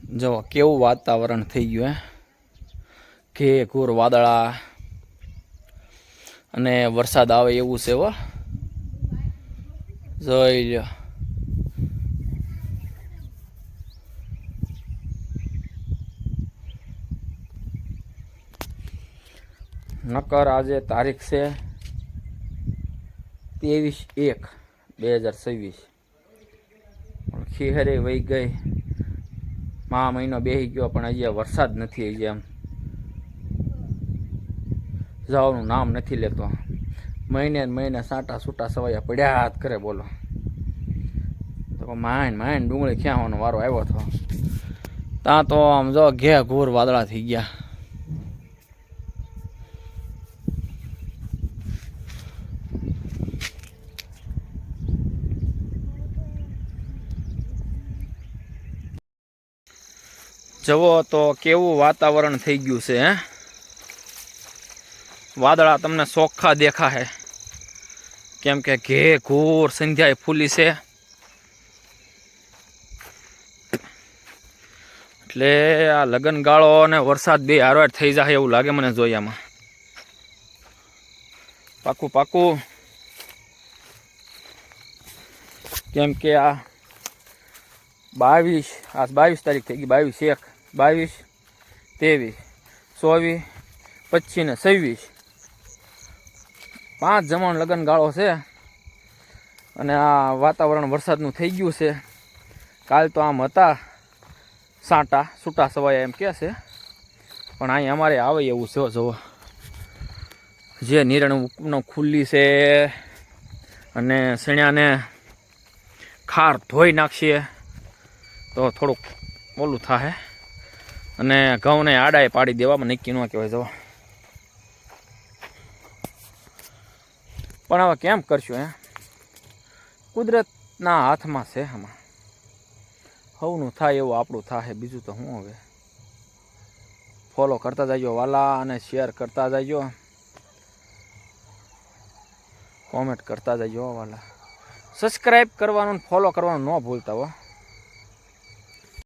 જો કેવું વાતાવરણ થઈ ગયું હે કે ઘોર વાદળા અને વરસાદ આવે એવું છે હો જોઈ લ્યો નકર આજે તારીખ છે 23/1/2026 ખીહરે વહી ગઈ મા મહિનો બેસી ગયો પણ હજી વરસાદ નથી હજી એમ જવાનું નામ નથી લેતો મહિને મહિને સાંટા છૂટા સવાયા પડ્યા જ કરે બોલો તો માઇન ડુંગળી ખ્યાવાનો વારો આવ્યો હતો ત્યાં તો આમ જો ઘે ઘોર વાદળા થઈ ગયા જવો તો કેવું વાતાવરણ થઈ ગયું છે હે વાદળા તમને ચોખ્ખા દેખા હે કેમ કે ઘે ઘોર સંધ્યાએ ફૂલી છે એટલે આ લગન ગાળો અને વરસાદ બે હારવાર થઈ જાય એવું લાગે મને જોયામાં પાકું કેમ કે આ 22 તારીખ થઈ ગઈ 22 1 22 23 24 25 ને 26 5 જમણ લગન ગાળો છે અને આ વાતાવરણ વરસાદનું થઈ ગયું છે કાલ તો આમ હતા સાંટા છૂટા સવાયા એમ કહે છે પણ અહીં અમારે આવે એવું છે જવો જે નિરણ ખુલ્લી છે અને સણ્યાને ખાર ધોઈ નાખશે તો થોડુંક ઓલું થાય અને ઘઉંને આડાએ પાડી દેવામાં નક્કી ન કહેવાય જવો પણ હવે કેમ કરશું કુદરતના હાથમાં છે આમાં હવનું થાય એવું આપણું થાય બીજું તો શું હવે ફોલો કરતા જજો વાલા અને શેર કરતા જજો કોમેન્ટ કરતા જજો વાલા સબસ્ક્રાઈબ કરવાનું ફોલો કરવાનું ન ભૂલતા હો